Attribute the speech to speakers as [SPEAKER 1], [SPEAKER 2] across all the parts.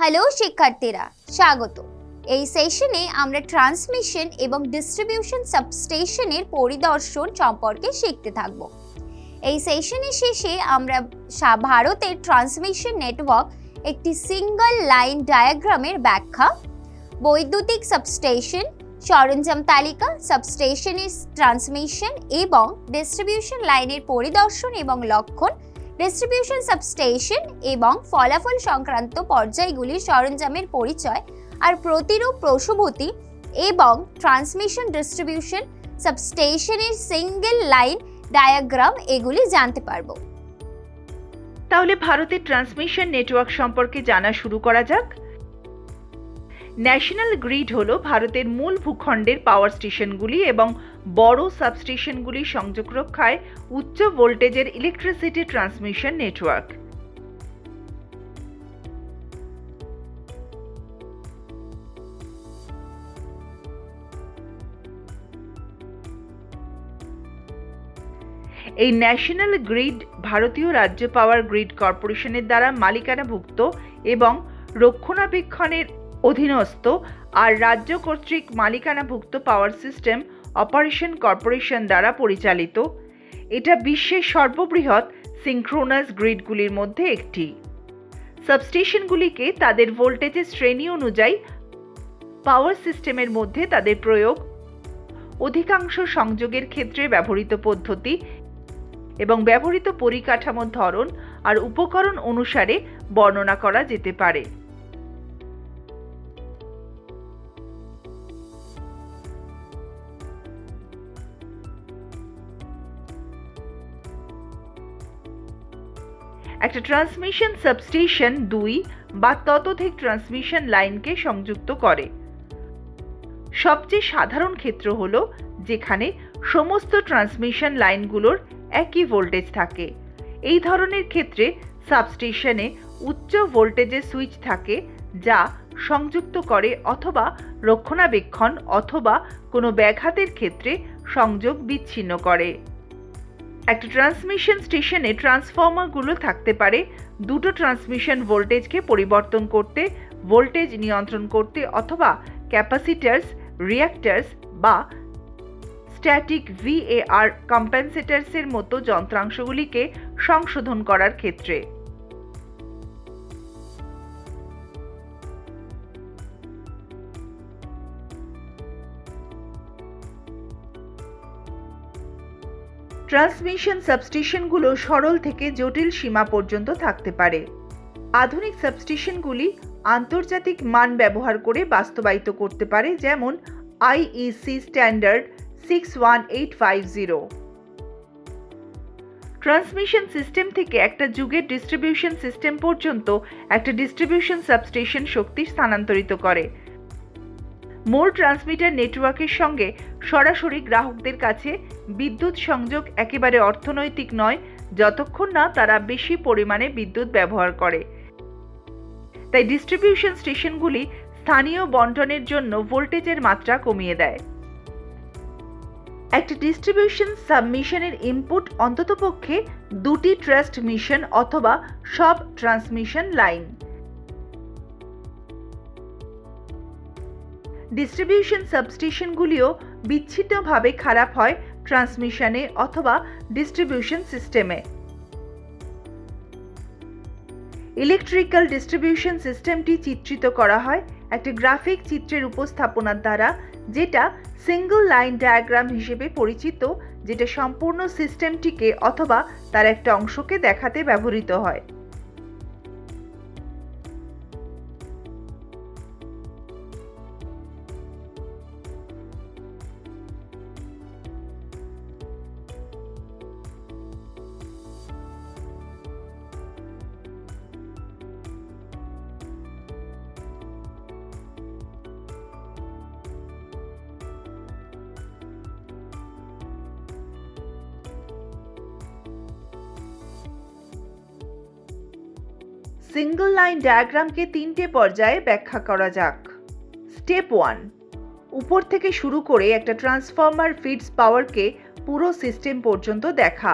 [SPEAKER 1] Hello শিক্ষার্থীরা, স্বাগত। এই সেশনে আমরা ট্রান্সমিশন এবং ডিস্ট্রিবিউশন সাবস্টেশনের পরিদর্শন সম্পর্কে শিখতে থাকব। এই সেশনের শেষে আমরা ভারতের ট্রান্সমিশন নেটওয়ার্ক একটি সিঙ্গল লাইন ডায়াগ্রামের ব্যাখ্যা, বৈদ্যুতিক সাবস্টেশন, সরঞ্জাম তালিকা, সাবস্টেশনের ট্রান্সমিশন এবং ডিস্ট্রিবিউশন লাইনের পরিদর্শন এবং লক্ষণ, ডিস্ট্রিবিউশন সাবস্টেশন এবং ফলাফল সংক্রান্ত পর্যায়গুলির সরঞ্জামের পরিচয় আর প্রতিরূপ প্রসূভূতি এবং ট্রান্সমিশন ডিস্ট্রিবিউশন সাবস্টেশনের সিঙ্গেল লাইন ডায়াগ্রাম এগুলি জানতে পারবো।
[SPEAKER 2] তাহলে ভারতের ট্রান্সমিশন নেটওয়ার্ক সম্পর্কে জানা শুরু করা যাক। ন্যাশনাল গ্রিড হলো ভারতের মূল ভূখণ্ডের পাওয়ার স্টেশনগুলি এবং বড় সাবস্টেশনগুলি সংযোগ রক্ষায় উচ্চ ভোল্টেজের ইলেকট্রিসিটি ট্রান্সমিশন নেটওয়ার্ক। এই ন্যাশনাল গ্রিড ভারতীয় রাজ্য পাওয়ার গ্রিড কর্পোরেশনের দ্বারা মালিকানাভুক্ত এবং রক্ষণাবেক্ষণের অধীনস্থ আর রাজ্য কর্তৃক মালিকানাভুক্ত পাওয়ার সিস্টেম অপারেশন কর্পোরেশন দ্বারা পরিচালিত। এটা বিশ্বের সর্ববৃহৎ সিঙ্ক্রোনাস গ্রিডগুলির মধ্যে একটি। সাবস্টেশনগুলিকে তাদের ভোল্টেজের শ্রেণী অনুযায়ী পাওয়ার সিস্টেমের মধ্যে তাদের প্রয়োগ, অধিকাংশ সংযোগের ক্ষেত্রে ব্যবহৃত পদ্ধতি এবং ব্যবহৃত পরিকাঠামোর ধরন আর উপকরণ অনুসারে বর্ণনা করা যেতে পারে। একটা ট্রান্সমিশন সাবস্টেশন দুই বা ততোধিক ট্রান্সমিশন লাইনকে সংযুক্ত করে। সবচেয়ে সাধারণ ক্ষেত্র হলো যেখানে সমস্ত ট্রান্সমিশন লাইনগুলোর একই ভোল্টেজ থাকে। এই ধরনের ক্ষেত্রে সাবস্টেশনে উচ্চ ভোল্টেজের সুইচ থাকে যা সংযুক্ত করে অথবা রক্ষণাবেক্ষণ অথবা কোনো ব্যাঘাতের ক্ষেত্রে সংযোগ বিচ্ছিন্ন করে। একটা ট্রান্সমিশন স্টেশনে ট্রান্সফর্মারগুলো থাকতে পারে দুটো ট্রান্সমিশন ভোল্টেজকে পরিবর্তন করতে, ভোল্টেজ নিয়ন্ত্রণ করতে অথবা ক্যাপাসিটার্স, রিঅ্যাক্টার্স বা স্ট্যাটিক VAR কম্পেনসেটরসের মতো যন্ত্রাংশগুলিকে সংশোধন করার ক্ষেত্রে। ট্রান্সমিশন সাবস্টেশনগুলো সরল থেকে জটিল সীমা পর্যন্ত থাকতে পারে। আধুনিক সাবস্টেশনগুলি আন্তর্জাতিক মান ব্যবহার করে বাস্তবায়িত করতে পারে, যেমন IEC স্ট্যান্ডার্ড 61850। ট্রান্সমিশন সিস্টেম থেকে একটা যুগের ডিস্ট্রিবিউশন সিস্টেম পর্যন্ত একটা ডিস্ট্রিবিউশন সাবস্টেশন শক্তি স্থানান্তরিত করে। মূল ট্রান্সমিটার নেটওয়ার্কের সঙ্গে সরাসরি গ্রাহকদের কাছে বিদ্যুৎ সংযোগ একেবারে অর্থনৈতিক নয় যতক্ষণ না তারা বেশি পরিমাণে বিদ্যুৎ ব্যবহার করে। তাই ডিস্ট্রিবিউশন স্টেশনগুলি স্থানীয় বন্টনের জন্য ভোল্টেজের মাত্রা কমিয়ে দেয়। একটা ডিস্ট্রিবিউশন সাবমিশনের ইনপুট অন্ততপক্ষে দুটি ট্রান্সমিশন অথবা সব ট্রান্সমিশন লাইন। ডিস্ট্রিবিউশন সাবস্টেশনগুলিও বিচ্ছিন্নভাবে খারাপ হয় ট্রান্সমিশনে অথবা ডিস্ট্রিবিউশন সিস্টেমে। ইলেকট্রিক্যাল ডিস্ট্রিবিউশন সিস্টেমটি চিত্রিত করা হয় একটা গ্রাফিক চিত্রের উপস্থাপনার দ্বারা, যেটা সিঙ্গল লাইন ডায়াগ্রাম হিসেবে পরিচিত, যেটা সম্পূর্ণ সিস্টেমটিকে অথবা তার একটা অংশকে দেখাতে ব্যবহৃত হয়। সিঙ্গল লাইন ডায়াগ্রামকে তিনটে পর্যায়ে ব্যাখ্যা করা যাক। স্টেপ 1, উপর থেকে শুরু করে একটা ট্রান্সফর্মার ফিডস পাওয়ারকে পুরো সিস্টেম পর্যন্ত দেখা।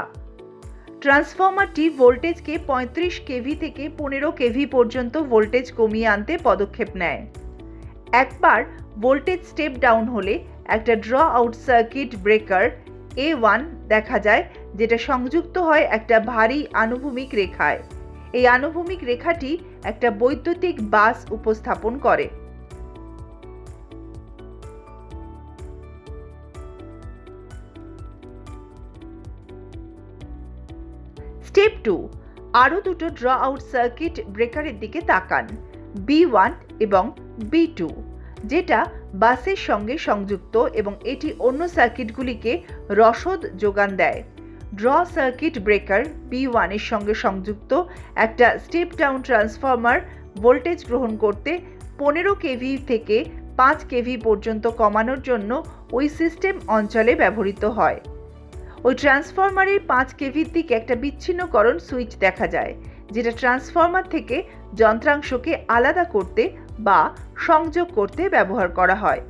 [SPEAKER 2] ট্রান্সফর্মারটি ভোল্টেজকে 35 কেভি থেকে 15 কেভি পর্যন্ত ভোল্টেজ কমিয়ে আনতে পদক্ষেপ নেয়। একবার ভোল্টেজ স্টেপ ডাউন হলে একটা draw out circuit breaker A1 দেখা যায়, যেটা সংযুক্ত হয় একটা ভারী আনুভূমিক রেখায়। এই আনুভূমিক রেখাটি একটা বৈদ্যুতিক বাস উপস্থাপন করে। স্টেপ 2, আরও দুটো ড্র আউট সার্কিট ব্রেকারের দিকে তাকান, B1 এবং B2, যেটা বাসের সঙ্গে সংযুক্ত এবং এটি অন্য সার্কিটগুলিকে রসদ যোগান দেয়। ড্র সার্কিট ব্রেকার B1 এর সঙ্গে সংযুক্ত একটা স্টেপ ডাউন ট্রান্সফর্মার ভোল্টেজ গ্রহণ করতে 15 কেভি থেকে 5 কেভি পর্যন্ত কমানোর জন্য ওই সিস্টেম অঞ্চলে ব্যবহৃত হয়। ওই ট্রান্সফরমারের 5 কেভির দিকে একটা বিচ্ছিন্নকরণ সুইচ দেখা যায়, যেটা ট্রান্সফরমার থেকে যন্ত্রাংশকে আলাদা করতে বা সংযোগ করতে ব্যবহার করা হয়।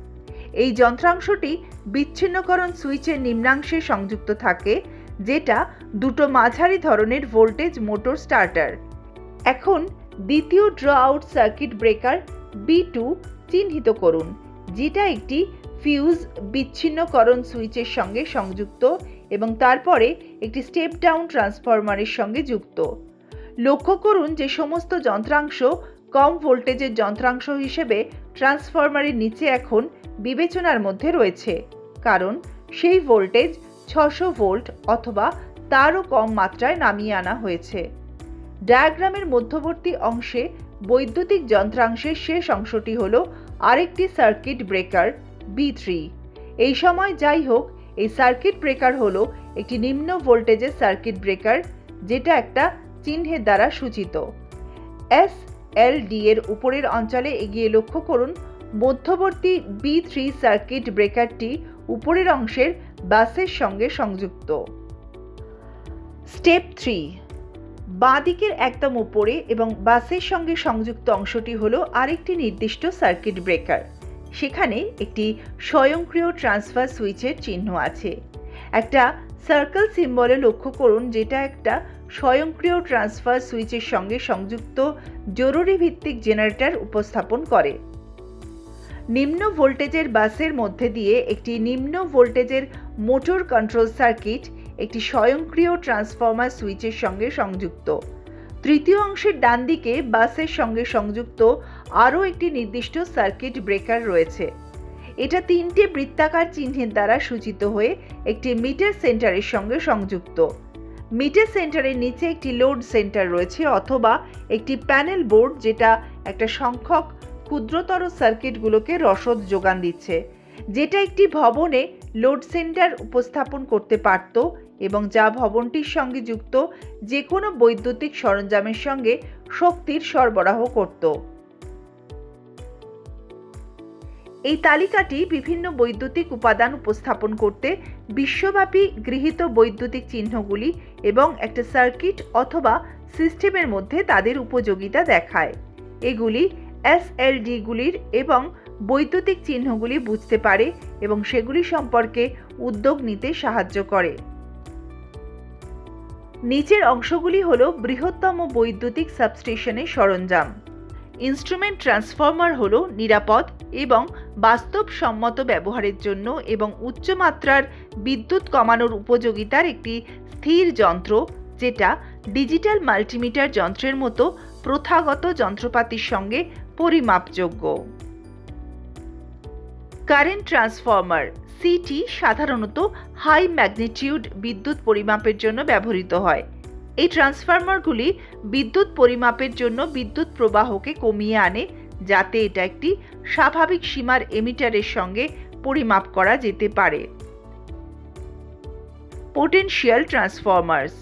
[SPEAKER 2] এই যন্ত্রাংশটি বিচ্ছিন্নকরণ সুইচের নিম্নাংশে সংযুক্ত থাকে, যেটা দুটো মাঝারি ধরনের ভোল্টেজ মোটর স্টার্টার। এখন দ্বিতীয় draw out circuit breaker B2 চিহ্নিত করুন, যেটা একটি ফিউজ বিচ্ছিন্নকরণ সুইচের সঙ্গে সংযুক্ত এবং তারপরে একটি স্টেপ ডাউন ট্রান্সফরমারের সঙ্গে যুক্ত। লক্ষ্য করুন যে সমস্ত যন্ত্রাংশ কম ভোল্টেজের যন্ত্রাংশ হিসেবে ট্রান্সফরমারের নিচে এখন বিবেচনার মধ্যে রয়েছে, কারণ সেই ভোল্টেজ 600 ভোল্ট অথবা তারও কম মাত্রায় নামিয়ে আনা হয়েছে। ডায়াগ্রামের মধ্যবর্তী অংশে বৈদ্যুতিক যন্ত্রাংশের শেষ অংশটি হল আরেকটি সার্কিট ব্রেকার B3। এই সময় যাই হোক, এই সার্কিট ব্রেকার হলো একটি নিম্ন ভোল্টেজের সার্কিট ব্রেকার, যেটা একটা চিহ্নের দ্বারা সূচিত। SLD এর উপরের অঞ্চলে এগিয়ে লক্ষ্য করুন, মধ্যবর্তী B3 সার্কিট ব্রেকারটি উপরের অংশের বাসের সঙ্গে সংযুক্ত। স্টেপ 3, বাঁ দিকের একদম উপরে এবং বাসের সঙ্গে সংযুক্ত অংশটি হলো আরেকটি নির্দিষ্ট সার্কিট ব্রেকার। সেখানে একটি স্বয়ংক্রিয় ট্রান্সফার সুইচের চিহ্ন আছে। একটা সার্কেল সিম্বলে লক্ষ্য করুন, যেটা একটা স্বয়ংক্রিয় ট্রান্সফার সুইচের সঙ্গে সংযুক্ত জরুরি ভিত্তিক জেনারেটর উপস্থাপন করে। নিম্ন ভোল্টেজের বাসের মধ্যে দিয়ে একটি নিম্ন ভোল্টেজের মোটর কন্ট্রোল সার্কিট একটি স্বয়ংক্রিয় ট্রান্সফর্মার সুইচের সঙ্গে সংযুক্ত। তৃতীয় অংশের ডান দিকে বাসের সঙ্গে সংযুক্ত আরও একটি নির্দিষ্ট সার্কিট ব্রেকার রয়েছে। এটা 3টে বৃত্তাকার চিহ্নের দ্বারা সূচিত হয়ে একটি মিটার সেন্টারের সঙ্গে সংযুক্ত। মিটার সেন্টারের নিচে একটি লোড সেন্টার রয়েছে অথবা একটি প্যানেল বোর্ড, যেটা একটা সংখ্যক ক্ষুদ্রতর সার্কিটগুলোকে রসদ যোগান দিচ্ছে, যেটা একটি ভবনে লোড সেন্টার উপস্থাপন করতে পারত এবং যা ভবনটির সঙ্গে যুক্ত যে কোনো বৈদ্যুতিক সরঞ্জামের সঙ্গে শক্তির সরবরাহ করত। এই তালিকাটি বিভিন্ন বৈদ্যুতিক উপাদান উপস্থাপন করতে বিশ্বব্যাপী গৃহীত বৈদ্যুতিক চিহ্নগুলি এবং একটা সার্কিট অথবা সিস্টেমের মধ্যে তাদের উপযোগিতা দেখায়। এগুলি SLD গুলির এবং বৈদ্যুতিক চিহ্নগুলি বুঝতে পারে এবং সেগুলি সম্পর্কে উদ্যোগ নিতে সাহায্য করে। নিচের অংশগুলি হল বৃহত্তম বৈদ্যুতিক সাবস্টেশনের সরঞ্জাম। ইনস্ট্রুমেন্ট ট্রান্সফর্মার হল নিরাপদ এবং বাস্তবসম্মত ব্যবহারের জন্য এবং উচ্চমাত্রার বিদ্যুৎ কমানোর উপযোগিতার একটি স্থির যন্ত্র, যেটা ডিজিটাল মাল্টিমিটার যন্ত্রের মতো প্রথাগত যন্ত্রপাতির সঙ্গে পরিমাপযোগ্য। কারেন্ট ট্রান্সফর্মার CT সাধারণত হাই ম্যাগনিটিউড বিদ্যুৎ পরিমাপের জন্য ব্যবহৃত হয়। এই ট্রান্সফর্মারগুলি বিদ্যুৎ পরিমাপের জন্য বিদ্যুৎ প্রবাহকে কমিয়ে আনে, যাতে এটা একটি স্বাভাবিক সীমার এমিটারের সঙ্গে পরিমাপ করা যেতে পারে। Potential transformers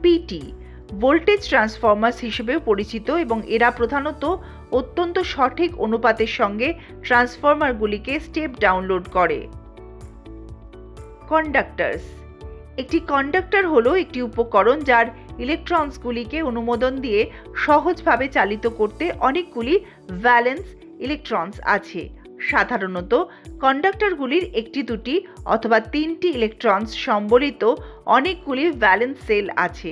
[SPEAKER 2] PT voltage transformers হিসেবেও পরিচিত এবং এরা প্রধানত অত্যন্ত সঠিক অনুপাতের সঙ্গে ট্রান্সফর্মারগুলিকে স্টেপ ডাউনলোড করে। কন্ডাক্টরস একটি কন্ডাক্টর হলো একটি উপকরণ যার ইলেকট্রনসগুলিকে অনুমোদন দিয়ে সহজভাবে চালিত করতে অনেকগুলি ভ্যালেন্স ইলেকট্রনস আছে। সাধারণত কন্ডাক্টরগুলির একটি, দুটি অথবা তিনটি ইলেকট্রনস সম্বলিত অনেকগুলি ভ্যালেন্স সেল আছে।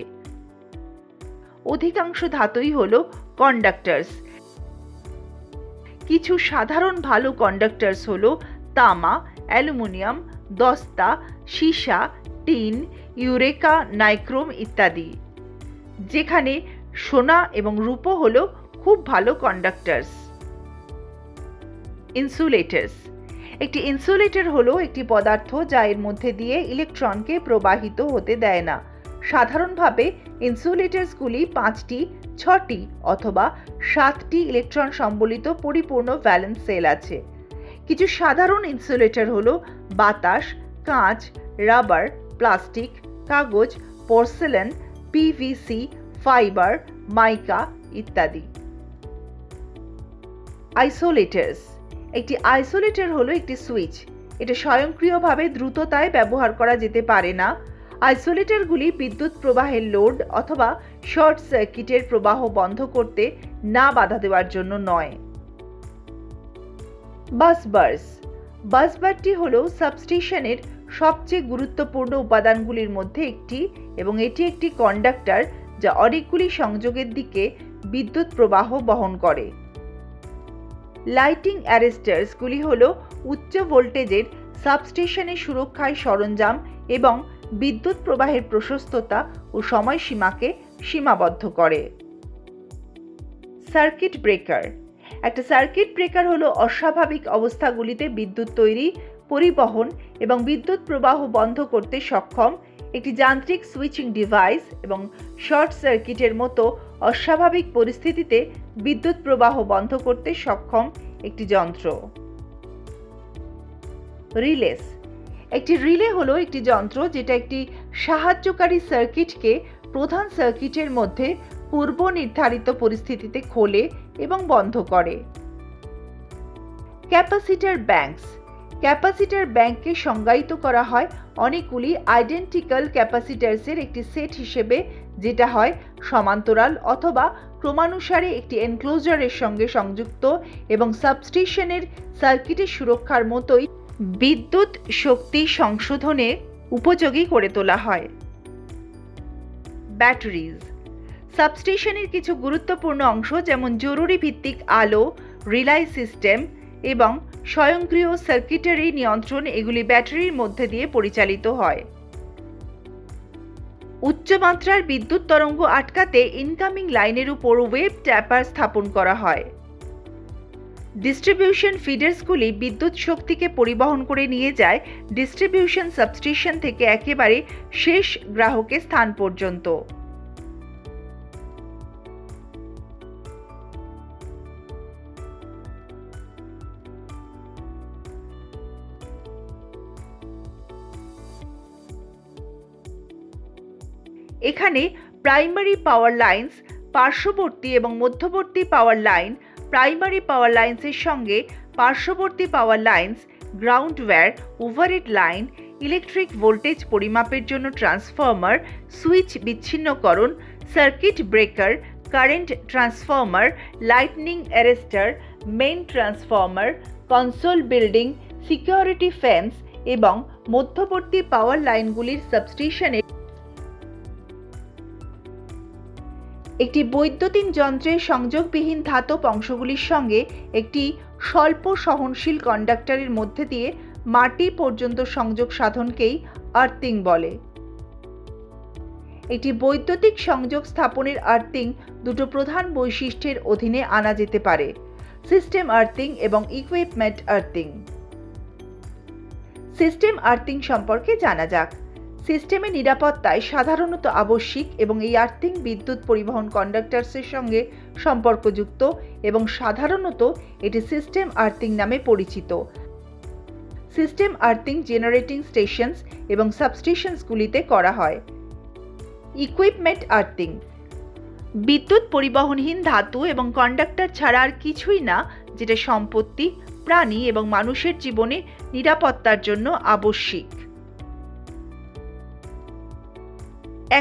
[SPEAKER 2] অধিকাংশ ধাতুই হলো কন্ডাক্টরস। কিছু সাধারণ ভালো কন্ডাক্টরস হলো তামা, অ্যালুমিনিয়াম, দস্তা, সীসা, টিন, ইউরেকা, নাইক্রোম ইত্যাদি, যেখানে সোনা এবং রূপো হলো খুব ভালো কন্ডাক্টরস। ইনসুলেটরস। একটি ইনসুলেটর হলো একটি পদার্থ যা এর মধ্যে দিয়ে ইলেকট্রনকে প্রবাহিত হতে দেয় না। সাধারণভাবে ইনসুলেটরসগুলি 5টি, 6টি অথবা 7টি ইলেকট্রন সম্বলিত পরিপূর্ণ ভ্যালেন্স সেল আছে। কিছু সাধারণ ইনসুলেটর হলো বাতাস, কাঁচ, রাবার, প্লাস্টিক, কাগজ, পোর্সেলেন, পিভিসি, ফাইবার, মাইকা ইত্যাদি। আইসোলেটরস। একটি আইসোলেটর হলো একটি সুইচ। এটা স্বয়ংক্রিয়ভাবে দ্রুততায় ব্যবহার করা যেতে পারে না। আইসোলেটরগুলি বিদ্যুৎ প্রবাহের লোড অথবা শর্ট সার্কিটের প্রবাহ বন্ধ করতে না বাধা দেওয়ার জন্য নয়। বাসবার্স। বাসবারটি হলো সাবস্টেশনের সবচেয়ে গুরুত্বপূর্ণ উপাদানগুলির মধ্যে একটি এবং এটি একটি কন্ডাক্টর যা অনেকগুলি সংযোগের দিকে বিদ্যুৎ প্রবাহ বহন করে। লাইটিং অ্যারেস্টার্সগুলি হলো উচ্চ ভোল্টেজের সাবস্টেশনের সুরক্ষায় সরঞ্জাম এবং বিদ্যুৎ প্রবাহের প্রশস্ততা ও সময়সীমাকে সীমাবদ্ধ করে। Circuit breaker. একটা সার্কিট ব্রেকার হলো অস্বাভাবিক অবস্থাগুলিতে বিদ্যুৎ তৈরি, পরিবহন এবং বিদ্যুৎ প্রবাহ বন্ধ করতে সক্ষম একটি যান্ত্রিক সুইচিং ডিভাইস এবং শর্ট সার্কিটের মতো অস্বাভাবিক পরিস্থিতিতে বিদ্যুৎ প্রবাহ বন্ধ করতে সক্ষম একটি যন্ত্র। রিলেস। একটি রিলে হলো একটি যন্ত্র যেটা একটি সাহায্যকারী সার্কিটকে প্রধান সার্কিটের মধ্যে পূর্ব নির্ধারিত পরিস্থিতিতে খোলে এবং বন্ধ করে। Capacitor banks. ক্যাপাসিটর ব্যাংককে সংজ্ঞায়িত করা হয় অনেকগুলি আইডেন্টিক্যাল ক্যাপাসিটার্সের একটি সেট হিসেবে, যেটা হয় সমান্তরাল অথবা ক্রমানুসারে একটি এনক্লোজারের সঙ্গে সংযুক্ত এবং সাবস্টেশনের সার্কিটের সুরক্ষার মতোই বিদ্যুৎ শক্তি সংশোধনে উপযোগী করে তোলা হয়। ব্যাটারিজ। সাবস্টেশনের কিছু গুরুত্বপূর্ণ অংশ যেমন জরুরি ভিত্তিক আলো, রিলাই সিস্টেম এবং স্বয়ংক্রিয় সার্কিটারি নিয়ন্ত্রণ এগুলি ব্যাটারির মধ্যে দিয়ে পরিচালিত হয়। উচ্চমাত্রার বিদ্যুৎ তরঙ্গ আটকাতে ইনকামিং লাইনের উপর ওয়েভ ট্যাপার স্থাপন করা হয়। ডিস্ট্রিবিউশন ফিডার্সগুলি বিদ্যুৎ শক্তিকে পরিবহন করে নিয়ে যায় ডিস্ট্রিবিউশন সাবস্টেশন থেকে একেবারে শেষ গ্রাহকের স্থান পর্যন্ত। এখানে প্রাইমারি পাওয়ার লাইন্স, পার্শ্ববর্তী এবং মধ্যবর্তী পাওয়ার লাইন, প্রাইমারি পাওয়ার লাইন্সের সঙ্গে পার্শ্ববর্তী power lines, ground wire, overhead line, electric voltage পরিমাপের জন্য ট্রান্সফর্মার, সুইচ বিচ্ছিন্নকরণ, circuit breaker, current transformer, lightning arrester, main transformer, console building, security fence এবং মধ্যবর্তী পাওয়ার লাইনগুলির সাবস্টেশনে একটি বৈদ্যুতিন যন্ত্রের সংযোগবিহীন ধাতব অংশগুলির সঙ্গে একটি স্বল্প সহনশীল কন্ডাক্টরের মধ্যে দিয়ে মাটি পর্যন্ত সংযোগ সাধনকেই আর্থিং বলে। একটি বৈদ্যুতিক সংযোগ স্থাপনের আর্থিং দুটো প্রধান বৈশিষ্ট্যের অধীনে আনা যেতে পারে: সিস্টেম আর্থিং এবং ইকুইপমেন্ট আর্থিং। সিস্টেম আর্থিং সম্পর্কে জানা যাক। সিস্টেমের নিরাপত্তায় সাধারণত আবশ্যিক এবং এই আর্থিং বিদ্যুৎ পরিবহন কন্ডাক্টরসের সঙ্গে সম্পর্কযুক্ত এবং সাধারণত এটি সিস্টেম আর্থিং নামে পরিচিত। সিস্টেম আর্থিং জেনারেটিং স্টেশনস এবং সাবস্টেশনসগুলিতে করা হয়। ইকুইপমেন্ট আর্থিং বিদ্যুৎ পরিবহনহীন ধাতু এবং কন্ডাক্টর ছাড়া আর কিছুই না, যেটা সম্পত্তি, প্রাণী এবং মানুষের জীবনে নিরাপত্তার জন্য আবশ্যিক।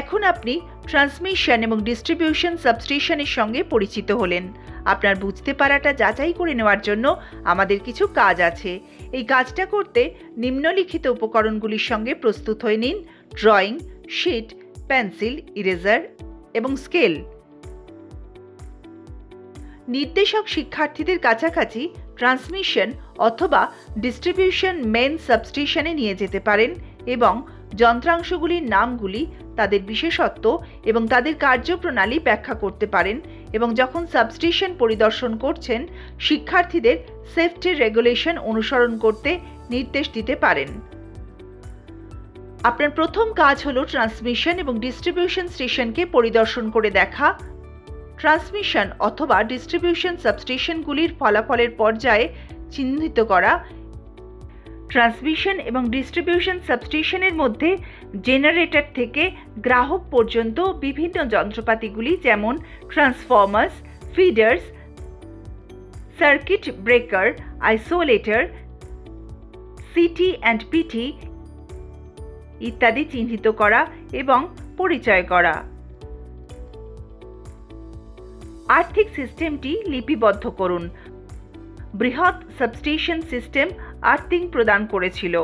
[SPEAKER 2] এখন আপনি ট্রান্সমিশন এবং ডিস্ট্রিবিউশন সাবস্টেশনের সঙ্গে পরিচিত হলেন। আপনার বুঝতে পারাটা যাচাই করে নেওয়ার জন্য আমাদের কিছু কাজ আছে। এই কাজটা করতে নিম্নলিখিত উপকরণগুলির সঙ্গে প্রস্তুত হয়ে নিন: ড্রয়িং, শিট, পেন্সিল, ইরেজার এবং স্কেল। নির্দেশক শিক্ষার্থীদের কাছাকাছি ট্রান্সমিশন অথবা ডিস্ট্রিবিউশন মেন সাবস্টেশনে নিয়ে যেতে পারেন এবং যন্ত্রাংশগুলির নামগুলি, তাদের বিশেষত্ব এবং তাদের কার্যপ্রণালী ব্যাখ্যা করতে পারেন এবং যখন সাবস্টেশন পরিদর্শন করছেন শিক্ষার্থীদের সেফটি রেগুলেশন অনুসরণ করতে নির্দেশ দিতে পারেন। আপনার প্রথম কাজ হলো ট্রান্সমিশন এবং ডিস্ট্রিবিউশন স্টেশনকে পরিদর্শন করে দেখা। ট্রান্সমিশন অথবা ডিস্ট্রিবিউশন সাবস্টেশনগুলির ফলাফলের পর্যায়ে চিহ্নিত করা। ট্রান্সমিশন এবং ডিস্ট্রিবিউশন সাবস্টেশনের মধ্যে জেনারেটর থেকে গ্রাহক পর্যন্ত বিভিন্ন যন্ত্রপাতিগুলি যেমন transformers, feeders, circuit breaker, isolator, CT and PT ইত্যাদি চিহ্নিত করা এবং পরিচয় করা। আর্থিক সিস্টেমটি লিপিবদ্ধ করুন। বৃহৎ সাবস্টেশন সিস্টেম আর্থিং প্রদান করেছিল।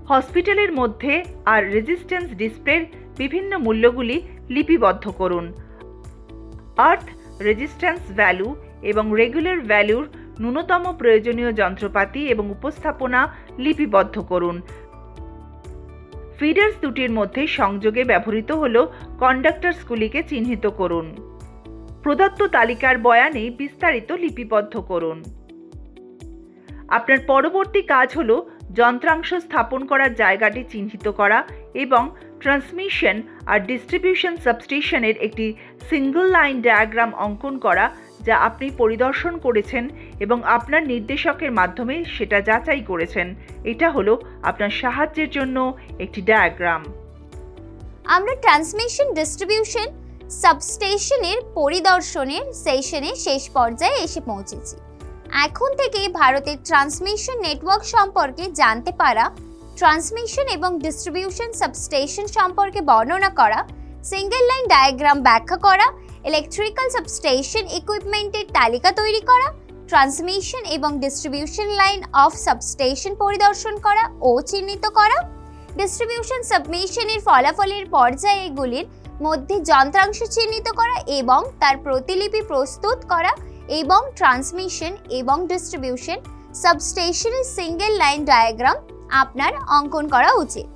[SPEAKER 2] হসপিটালের মধ্যে আর রেজিস্ট্যান্স ডিসপ্লের বিভিন্ন মূল্যগুলি লিপিবদ্ধ করুন। আর্থ রেজিস্ট্যান্স ভ্যালু এবং রেগুলার ভ্যালুর ন্যূনতম প্রয়োজনীয় যন্ত্রপাতি এবং উপস্থাপনা লিপিবদ্ধ করুন। ফিডার্স দুটির মধ্যে সংযোগে ব্যবহৃত হল কন্ডাক্টরসগুলিকে চিহ্নিত করুন। প্রদত্ত তালিকার বয়ানে বিস্তারিত লিপিবদ্ধ করুন। আপনার পরবর্তী কাজ হল যন্ত্রাংশ স্থাপন করার জায়গাটি চিহ্নিত করা এবং ট্রান্সমিশন আর ডিস্ট্রিবিউশন সাবস্টেশনের একটি সিঙ্গল লাইন ডায়াগ্রাম অঙ্কন করা যা আপনি পরিদর্শন করেছেন এবং আপনার নির্দেশকের মাধ্যমে সেটা যাচাই করেছেন। এটা হলো আপনার সাহায্যের জন্য একটি ডায়াগ্রাম।
[SPEAKER 1] আমরা ট্রান্সমিশন ডিস্ট্রিবিউশন সাবস্টেশনের পরিদর্শনের সেশনের শেষ পর্যায়ে এসে পৌঁছেছি। এখন থেকে ভারতের ট্রান্সমিশন নেটওয়ার্ক সম্পর্কে জানতে পারা, ট্রান্সমিশন এবং ডিস্ট্রিবিউশন সাবস্টেশন সম্পর্কে বর্ণনা করা, সিঙ্গেল লাইন ডায়াগ্রাম ব্যাখ্যা করা, ইলেকট্রিক্যাল সাবস্টেশন ইকুইপমেন্টের তালিকা তৈরি করা, ট্রান্সমিশন এবং ডিস্ট্রিবিউশন লাইন অফ সাবস্টেশন পরিদর্শন করা ও চিহ্নিত করা, ডিস্ট্রিবিউশন সাবমিশনের ফলাফলের পর্যায়গুলির মধ্যে যন্ত্রাংশ চিহ্নিত করা এবং তার প্রতিলিপি প্রস্তুত করা এবং ট্রান্সমিশন এবং ডিস্ট্রিবিউশন সাবস্টেশনের সিঙ্গেল লাইন ডায়াগ্রাম আপনার অঙ্কন করা উচিত।